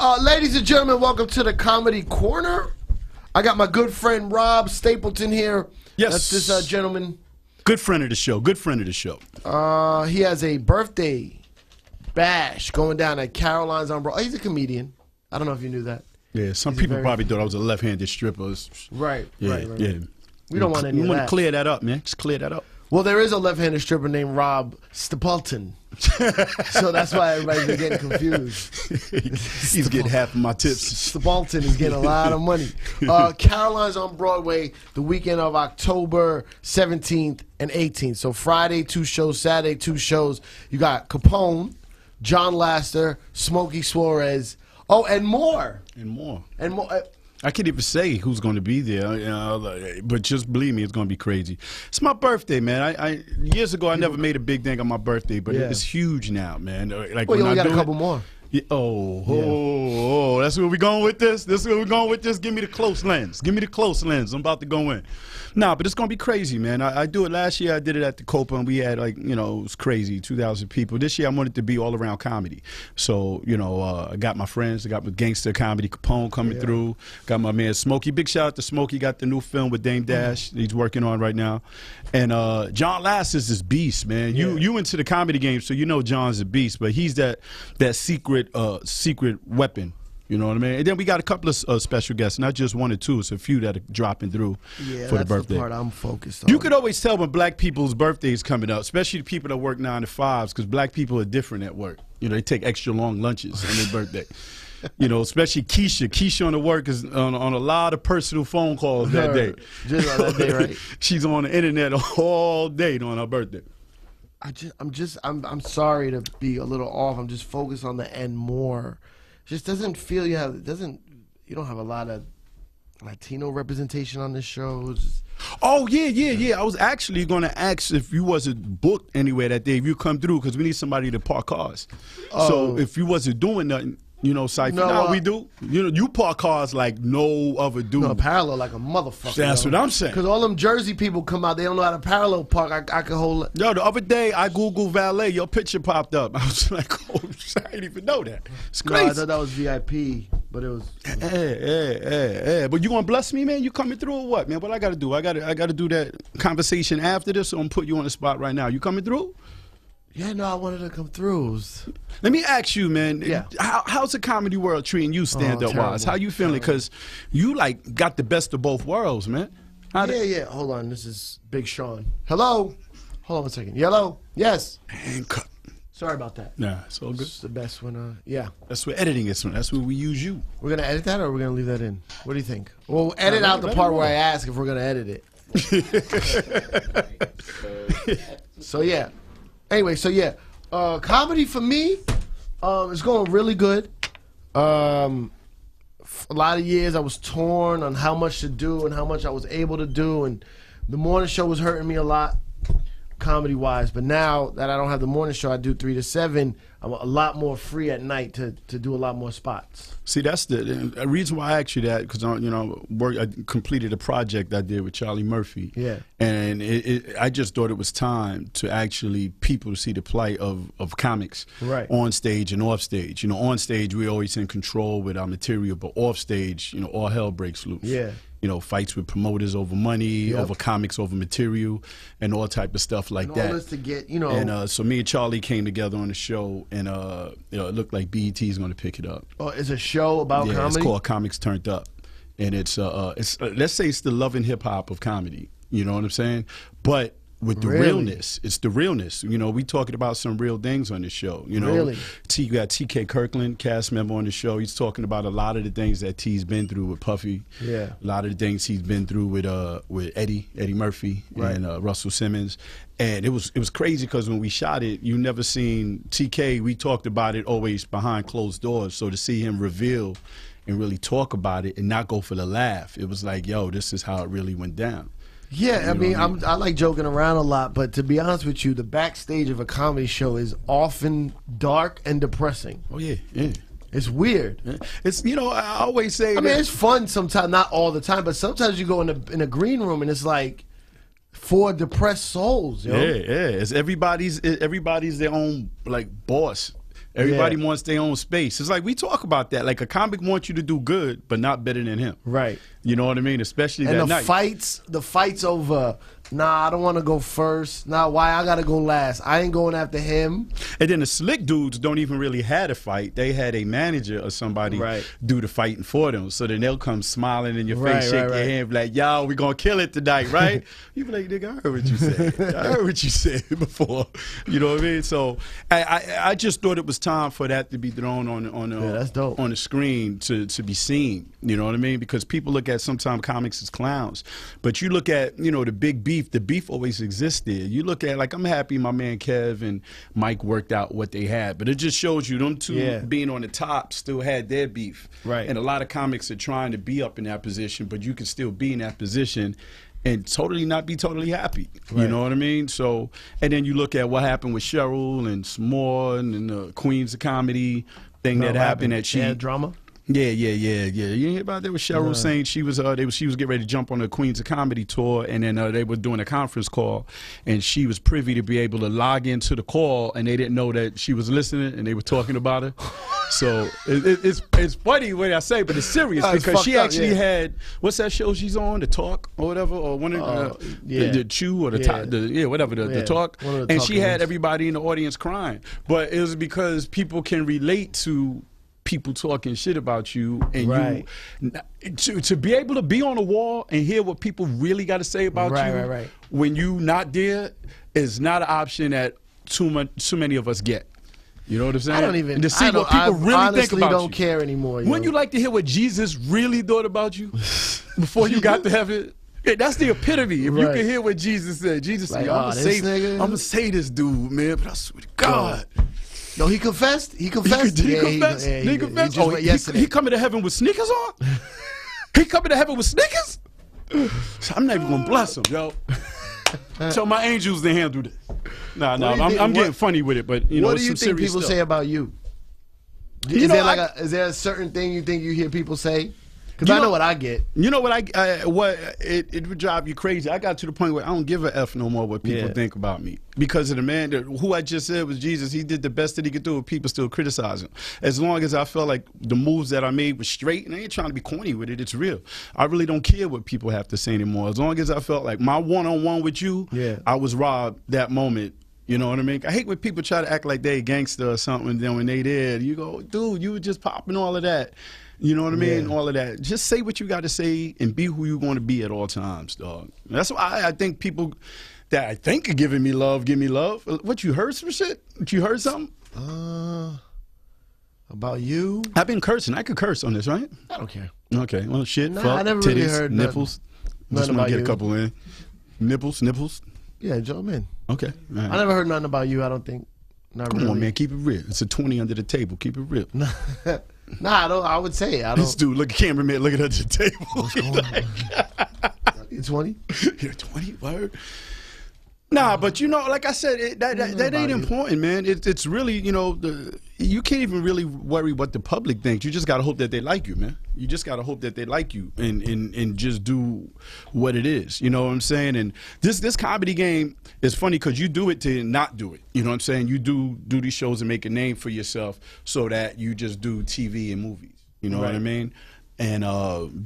Ladies and gentlemen, welcome to the Comedy Corner. I got my good friend Rob Stapleton here. Yes. That's this gentleman. Good friend of the show. Good friend of the show. He has a birthday bash going down at Caroline's on Broadway. He's a comedian. I don't know if you knew that. Yeah, some people probably thought I was a left-handed stripper. Right, yeah, right. Yeah. We don't want any of that. You want to clear that up, man. Just clear that up. Well, there is a left-handed stripper named Rob Stapleton. So that's why everybody's been getting confused. He's getting half of my tips. Stapleton is getting a lot of money. Caroline's on Broadway the weekend of October 17th and 18th. So Friday, 2 shows. Saturday, 2 shows. You got Capone, John Laster, Smokey Suarez. Oh, and more. And more. And more. I can't even say who's going to be there, but just believe me, it's going to be crazy. It's my birthday, man. I years ago I never made a big thing on my birthday, but it's huge now, man. Like, well, you only got a couple more. Yeah, that's where we going with this? This is where we going with this? Give me the close lens. Give me the close lens. I'm about to go in. Nah, but it's going to be crazy, man. I do it last year. I did it at the Copa, and we had, like, it was crazy, 2,000 people. This year I wanted to be all around comedy. So, I got my friends. I got my gangster comedy Capone coming through. Got my man Smokey. Big shout out to Smokey. Got the new film with Dame Dash he's working on right now. And John Laster's this beast, man. You into the comedy game, so you know John's a beast, but he's that secret weapon. You know what I mean? And then we got a couple of special guests, not just 1 or 2. It's a few that are dropping through for the birthday. That's the part I'm focused on. You could always tell when black people's birthdays coming up, especially the people that work 9 to 5s, because black people are different at work. They take extra long lunches on their birthday. Especially Keisha. Keisha on the work is on a lot of personal phone calls that day. Just on that day, right? She's on the internet all day on her birthday. I'm sorry to be a little off. I'm just focused on the end more. Just doesn't feel you don't have a lot of Latino representation on this show. Oh yeah. I was actually going to ask if you wasn't booked anywhere that day, if you come through, because we need somebody to park cars. So if you wasn't doing nothing, Cipha, we do. You park cars like no other dude. No, parallel like a motherfucker. That's what I'm saying. Because all them Jersey people come out, they don't know how to parallel park. I can hold it. Yo, the other day I Googled valet, your picture popped up. I was like, oh, I didn't even know that. It's crazy. No, I thought that was VIP, but it was. Yeah. But you gonna bless me, man? You coming through or what, man? What I gotta do? I gotta do that conversation after this. So I'm gonna put you on the spot right now. You coming through? Yeah, no, I wanted to come through. Let me ask you, man. Yeah. How's the comedy world treating you stand-up wise? How you feeling? Because you got the best of both worlds, man. Yeah. Hold on, this is Big Sean. Hello. Hold on 1 second. Hello. Yes. And cut. Sorry about that. Nah, it's all good. It's the best one. Yeah. That's where editing is from. That's where we use you. We're gonna edit that, or we're gonna leave that in? What do you think? We'll edit out the part where I ask if we're gonna edit it. So yeah. Anyway, comedy for me is going really good. A lot of years I was torn on how much to do and how much I was able to do, and the morning show was hurting me a lot comedy-wise. But now that I don't have the morning show, I do 3 to 7. I'm a lot more free at night to do a lot more spots. See, that's the reason why I asked you that, because I completed a project I did with Charlie Murphy. Yeah. And I just thought it was time to actually people to see the plight of comics on stage and off stage. On stage we always in control with our material, but off stage, all hell breaks loose. Yeah. Fights with promoters over money, over comics, over material, and all type of stuff like that. All this to get, And so me and Charlie came together on the show, and it looked like BET is going to pick it up. Oh, it's a show about comedy? It's called Comics Turned Up, and it's let's say it's the Love and Hip Hop of comedy. You know what I'm saying? But with the realness, it's the realness. We talking about some real things on the show. Really? You got TK Kirkland, cast member on the show. He's talking about a lot of the things that T's been through with Puffy. Yeah. A lot of the things he's been through with Eddie Murphy and Russell Simmons. And it was crazy because when we shot it, you never seen TK. We talked about it always behind closed doors. So to see him reveal and really talk about it and not go for the laugh, it was like, yo, this is how it really went down. Yeah, I like joking around a lot, but to be honest with you, the backstage of a comedy show is often dark and depressing. Oh yeah. It's weird. Yeah. It's I always say. It's fun sometimes, not all the time, but sometimes you go in a green room and it's like 4 depressed souls. Yo. Yeah. It's everybody's their own boss. Everybody wants their own space. It's like we talk about that. Like a comic wants you to do good, but not better than him. Right. You know what I mean? Especially and that the night. The fights over. Nah, I don't want to go first. Nah, why I gotta go last? I ain't going after him. And then the slick dudes don't even really had a fight. They had a manager or somebody do the fighting for them. So then they'll come smiling in your face, shake your hand, be like, "Yo, we gonna kill it tonight, right?" You be like, "Nigga, I heard what you said. I heard what you said before." You know what I mean? So I just thought it was time for that to be thrown that's dope. on the screen to be seen. You know what I mean? Because people look at sometimes comics as clowns, but you look at the big beef. The beef always existed. You look at, like, I'm happy my man Kev and Mike worked out what they had, but it just shows you them two being on the top still had their beef. Right. And a lot of comics are trying to be up in that position, but you can still be in that position and totally not be totally happy. Right. You know what I mean? So, and then you look at what happened with Cheryl and S'more and the Queens of Comedy thing that happened that she had drama. Yeah. You hear about that with Cheryl saying she was getting ready to jump on the Queens of Comedy tour, and then they were doing a conference call, and she was privy to be able to log into the call, and they didn't know that she was listening, and they were talking about her. So it's funny what I say, but it's serious because she actually had, what's that show she's on, The Talk or whatever, or one of the Chew or the Talk, and she had everybody in the audience crying, but it was because people can relate to people talking shit about you, and to be able to be on the wall and hear what people really got to say about you when you not there is not an option that too many of us get. You know what I'm saying? I don't even to see what people really think about you. Don't care anymore. Wouldn't you like to hear what Jesus really thought about you before you got to heaven? Yeah, that's the epitome. If you can hear what Jesus said, Jesus said, "I'm gonna say this dude, man, but I swear to God." No, he confessed. He confessed. He confessed. He confessed. He coming to heaven with sneakers on? He coming to heaven with sneakers? So I'm not even gonna bless him, yo. Tell my angels to handle this. Nah, I'm getting funny with it, but what do you think people say about you? Is there a certain thing you think you hear people say? Because I know what I get. You know what it would drive you crazy. I got to the point where I don't give a F no more what people think about me. Because of the man who I just said was Jesus. He did the best that he could do, and people still criticize him. As long as I felt like the moves that I made were straight, and I ain't trying to be corny with it, it's real. I really don't care what people have to say anymore. As long as I felt like my one-on-one with you, I was Rob that moment. You know what I mean? I hate when people try to act like they a gangster or something, and then when they did, you go, dude, you were just popping all of that. You know what I mean? All of that. Just say what you got to say and be who you want to be at all times, dog. That's why I think people that I think are giving me love, give me love. What, you heard some shit? You heard something? About you? I've been cursing. I could curse on this, right? I don't care. Okay. Well, shit, fuck, I never titties, really heard nipples. Just want to get a couple in. Nipples. Yeah, jump in. Okay. Right. I never heard nothing about you, I don't think. Come on, man. Keep it real. It's a 20 under the table. Keep it real. Nah, I would say I don't. This dude, look at cameraman, looking at the table. What's going on? You 20? You're 20? Word? Nah, but like I said, that ain't important, man. It's really, you can't even really worry what the public thinks. You just gotta hope that they like you, man. You just gotta hope that they like you and just do what it is. You know what I'm saying? And this comedy game is funny because you do it to not do it. You know what I'm saying? You do these shows and make a name for yourself so that you just do TV and movies. You know what I mean? And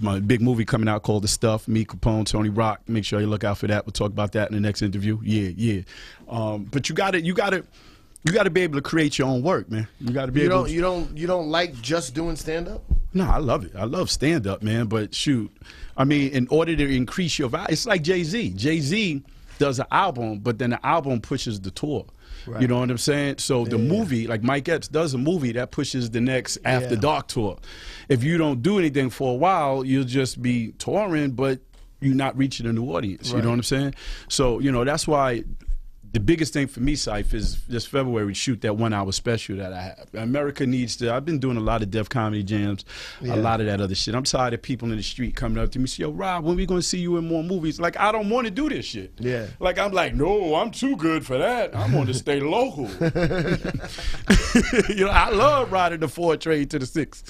my big movie coming out called The Stuff, me, Capone, Tony Rock. Make sure you look out for that. We'll talk about that in the next interview. Yeah. But you gotta be able to create your own work, man. You gotta be able. You don't like just doing stand up? No, I love it. I love stand up, man. But shoot, I mean, in order to increase your value, it's like Jay-Z. Jay-Z does an album, but then the album pushes the tour. Right. You know what I'm saying? So the movie, like Mike Epps does a movie that pushes the next After Dark tour. If you don't do anything for a while, you'll just be touring, but you're not reaching a new audience. Right. You know what I'm saying? So, that's why the biggest thing for me, Cipha, is this February shoot that 1 hour special that I have. America needs to. I've been doing a lot of Def Comedy Jams, a lot of that other shit. I'm tired of people in the street coming up to me, say, "Yo, Rob, when we gonna see you in more movies?" Like, I don't want to do this shit. Yeah. Like, I'm like, no, I'm too good for that. I want to stay local. I love riding the 4 train to the 6.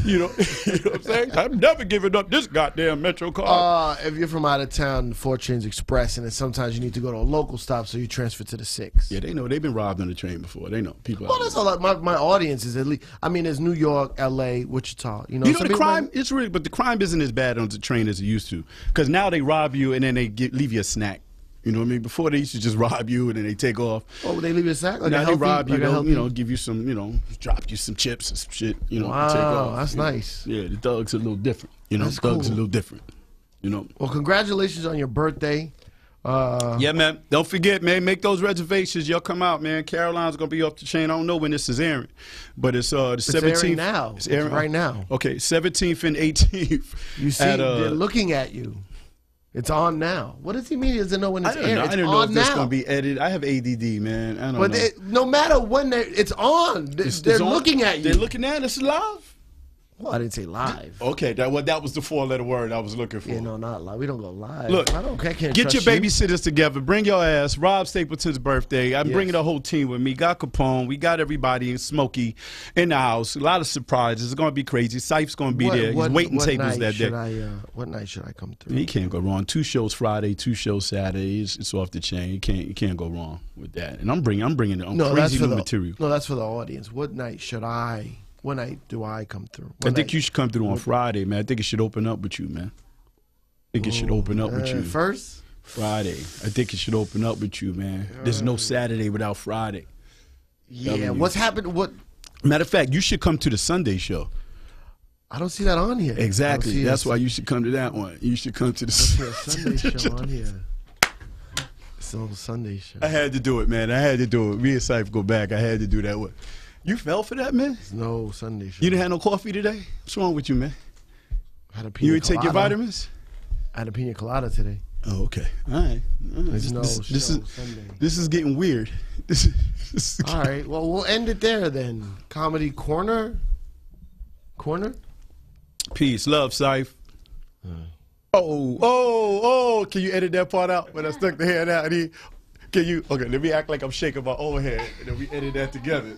You know what I'm saying? I'm never giving up this goddamn Metro car. If you're from out of town, the 4 train's express, and then sometimes you need to go to a local stop, so you transferred to the 6. Yeah, they know. They've been robbed on the train before. They know. People. Well, that's all. My audience is at least. I mean, there's New York, L.A., Wichita. You know the crime. It's really, but the crime isn't as bad on the train as it used to. Because now they rob you and then they leave you a snack. You know what I mean? Before they used to just rob you and then they take off. Oh, they leave you a snack? Like now a healthy, they rob you, like you know, give you some, you know, drop you some chips and some shit. You know, wow, take off. That's nice. Yeah, the thugs are a little different. You know, That's thugs cool. a little different. You know. Well, congratulations on your birthday. Yeah, man. Don't forget, man. Make those reservations. Y'all come out, man. Caroline's gonna be off the chain. I don't know when this is airing, but it's the 17th. It's airing now. It's airing right now. Okay, 17th and 18th. You see, they're looking at you. It's on now. What does he mean? He doesn't know when it's airing. I don't know if it's gonna be edited. I have ADD, man. I don't know. No matter when it's on, they're looking at you. They're looking at us live. Well, I didn't say live. Okay, that was the 4-letter word I was looking for. Yeah, no, not live. We don't go live. Look, I can't get your trust you. babysitters together. Bring your ass. Rob Stapleton's birthday. I'm bringing the whole team with me. Got Capone. We got everybody in Smokey in the house. A lot of surprises. It's going to be crazy. Sife's going to be there. He's waiting tables that day. What night should I come through? You can't go wrong. 2 shows Friday, 2 shows Saturday. It's off the chain. You can't go wrong with that. And I'm bringing crazy new material. No, that's for the audience. What night do I come through? I think you should come through on Friday, man. I think it should open up with you, man. I think it should open up with you. First? Friday. I think it should open up with you, man. There's no Saturday without Friday. Yeah, what's happened? Matter of fact, you should come to the Sunday show. I don't see that on here. Exactly. That's why you should come to that one. You should come to the Sunday show on here. It's a Sunday show. I had to do it, man. I had to do it. Me and Cipha go back. I had to do that one. You fell for that, man? There's no Sunday show. You didn't have no coffee today? What's wrong with you, man? I had a pina You didn't take your vitamins? I had a pina colada today. Oh, okay. All right. There's no show Sunday. This is getting weird. All right. Well, we'll end it there then. Comedy Corner? Peace. Love, Cipha. Oh. Can you edit that part out when I stuck the hand out? Can you? Okay, let me act like I'm shaking my own head, and then we edit that together.